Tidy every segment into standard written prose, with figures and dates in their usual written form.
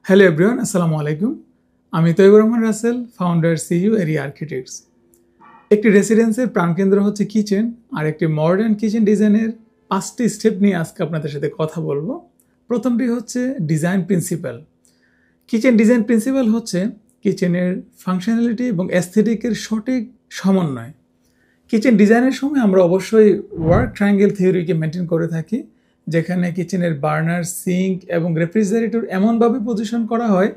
Hello everyone, আসসালামু আলাইকুম। আমি Taibur Rahman Rasel, founder CEO area architects. একটি রেসিডেন্সের প্রাণকেন্দ্র হচ্ছে কিচেন, আর একটি মডার্ন কিচেন ডিজাইনের 5টি স্টেপ নিয়ে আজকে আপনাদের সাথে কথা বলবো। প্রথমটি হচ্ছে design principal. Kitchen design principal হচ্ছে কিচেনের ফাংশনালিটি এবং অ্যাস্থেটিকের সঠিক সমন্বয়। কিচেন ডিজাইনের সময় আমরা অবশ্যই ওয়ার্ক ট্রায়াঙ্গেল থিওরিকে মেনটেন করে থাকি, যেখানে কিচেনের বার্নার, সিঙ্ক এবং রেফ্রিজারেটর এমনভাবে পজিশন করা হয়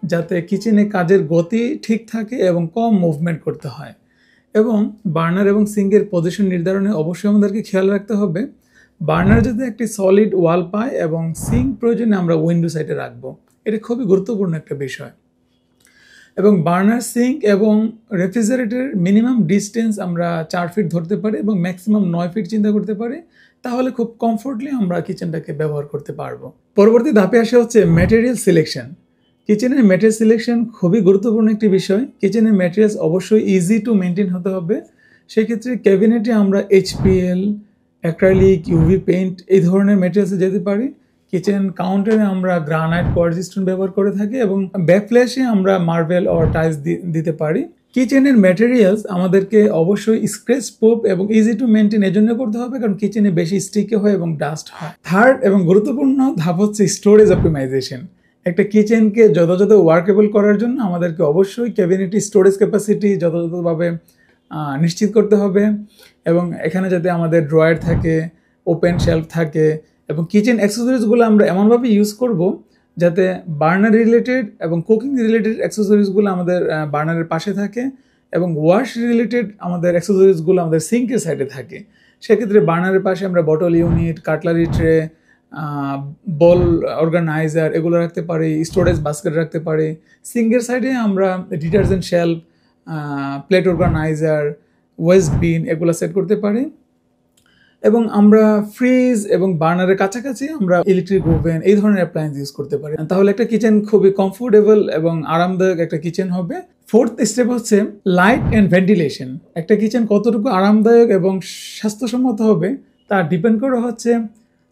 যাতে কিচেনে কাজের গতি ঠিক থাকে এবং কম মুভমেন্ট করতে হয়। এবং বার্নার এবং সিঙ্কের পজিশন নির্ধারণে অবশ্যই আমাদেরকে খেয়াল রাখতে হবে বার্নার যাতে একটি সলিড ওয়াল পায় এবং সিঙ্ক প্রয়োজনে আমরা উইন্ডো সাইডে রাখবো। এটা খুবই গুরুত্বপূর্ণ একটা বিষয়। এবং বার্নার, সিঙ্ক এবং রেফ্রিজারেটরের মিনিমাম ডিস্টেন্স আমরা 4 ফিট ধরতে পারি এবং ম্যাক্সিমাম 9 ফিট চিন্তা করতে পারি, তাহলে খুব কমফোর্টলি আমরা কিচেনটাকে ব্যবহার করতে পারবো। পরবর্তী ধাপে আসা হচ্ছে ম্যাটেরিয়াল সিলেকশন। কিচেনের ম্যাটেরিয়াল সিলেকশন খুবই গুরুত্বপূর্ণ একটি বিষয়। কিচেনের ম্যাটেরিয়ালস অবশ্যই ইজি টু মেনটেন হতে হবে। সেক্ষেত্রে ক্যাবিনেটে আমরা HPL, অ্যাক্রাইলিক, ইউভি পেইন্ট এই ধরনের ম্যাটেরিয়ালসে যেতে পারি। কিচেন কাউন্টারে আমরা গ্রানাইট, কোয়ার্টজ স্টোন ব্যবহার করে থাকি এবং ব্যাকফ্ল্যাশে আমরা মার্বেল ও টাইলস দিতে পারি। কিচেনের ম্যাটেরিয়ালস আমাদেরকে অবশ্যই স্ক্র্যাচ প্রুফ এবং ইজি টু মেনটেন এজন্য করতে হবে, কারণ কিচেনে বেশি স্টিকে হয় এবং ডাস্ট হয়। থার্ড এবং গুরুত্বপূর্ণ ধাপ হচ্ছে স্টোরেজ অপটিমাইজেশন। একটা কিচেনকে যথাযথ ওয়ার্কেবল করার জন্য আমাদেরকে অবশ্যই ক্যাবিনেটের স্টোরেজ ক্যাপাসিটি যথাযথভাবে নিশ্চিত করতে হবে এবং এখানে যাতে আমাদের ড্রয়ার থাকে, ওপেন শেলফ থাকে এবং কিচেন অ্যাক্সেসরিজগুলো আমরা এমনভাবে ইউজ করব যাতে বার্নার রিলেটেড এবং কুকিং রিলেটেড অ্যাক্সেসরিজগুলো আমাদের বার্নারের পাশে থাকে এবং ওয়াশ রিলেটেড আমাদের অ্যাক্সেসরিজগুলো আমাদের সিঙ্কের সাইডে থাকে। সেক্ষেত্রে বার্নারের পাশে আমরা বটল ইউনিট, কাটলারি ট্রে, বল অর্গানাইজার এগুলো রাখতে পারি, স্টোরেজ বাস্কেট রাখতে পারি। সিঙ্কের সাইডে আমরা detergent shelf, plate organiser, waste bin এগুলো সেট করতে পারি। এবং আমরা ফ্রিজ এবং বার্নারের কাছাকাছি আমরা ইলেকট্রিক ওভেন এই ধরনের অ্যাপ্লায়েন্স ইউজ করতে পারি। তাহলে একটা কিচেন খুবই কমফোর্টেবল এবং আরামদায়ক একটা কিচেন হবে। ফোর্থ স্টেপ হচ্ছে লাইট অ্যান্ড ভেন্টিলেশন। একটা কিচেন কতটুকু আরামদায়ক এবং স্বাস্থ্যসম্মত হবে তা ডিপেন্ড করে হচ্ছে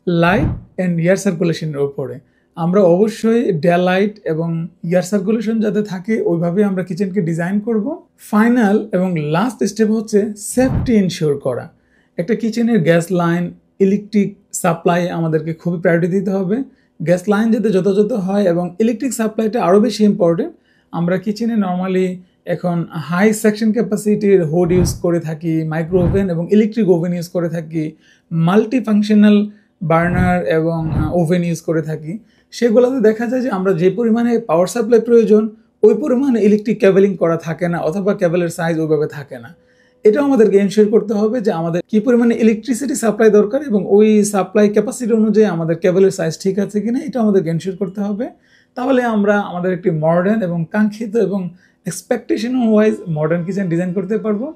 লাইট অ্যান্ড এয়ার সার্কুলেশনের উপরে। আমরা অবশ্যই ডে লাইট এবং এয়ার সার্কুলেশন যাতে থাকে ওইভাবে আমরা কিচেনকে ডিজাইন করব। ফাইনাল এবং লাস্ট স্টেপ হচ্ছে সেফটি ইনশিওর করা। একটা কিচেনের গ্যাস লাইন, ইলেকট্রিক সাপ্লাই আমাদেরকে খুবই প্রায়োরিটি দিতে হবে। গ্যাস লাইন যাতে যথাযথ হয় এবং ইলেকট্রিক সাপ্লাইটা আরও বেশি ইম্পর্টেন্ট। আমরা কিচেনে নর্মালি এখন হাই সেকশন ক্যাপাসিটির হুড ইউজ করে থাকি, মাইক্রো ওভেন এবং ইলেকট্রিক ওভেন ইউজ করে থাকি, মাল্টি ফাংশনাল বার্নার এবং ওভেন ইউজ করে থাকি। সেগুলোতে দেখা যায় যে আমরা যে পরিমাণে পাওয়ার সাপ্লাই প্রয়োজন ওই পরিমাণে ইলেকট্রিক ক্যাবেলিং করা থাকে না, অথবা ক্যাবেলের সাইজ ওইভাবে থাকে না। এটাও আমাদেরকে এনশিওর করতে হবে যে আমাদের কি পরিমাণে ইলেকট্রিসিটি সাপ্লাই দরকার এবং ওই সাপ্লাই ক্যাপাসিটি অনুযায়ী আমাদের কেবলের সাইজ ঠিক আছে কিনা এটা আমাদেরকে এনশিওর করতে হবে। তাহলে আমরা আমাদের একটি মডার্ন এবং কাঙ্ক্ষিত এবং expectation wise modern kitchen design করতে পারবো।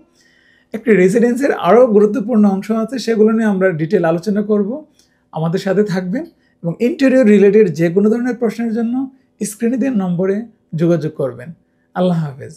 একটি রেসিডেন্সের আরও গুরুত্বপূর্ণ অংশ আছে, সেগুলো নিয়ে আমরা ডিটেল আলোচনা করব। আমাদের সাথে থাকবেন এবং ইন্টেরিয়র রিলেটেড যে কোনো ধরনের প্রশ্নের জন্য স্ক্রিনে দেওয়া নম্বরে যোগাযোগ করবেন। আল্লাহ হাফেজ।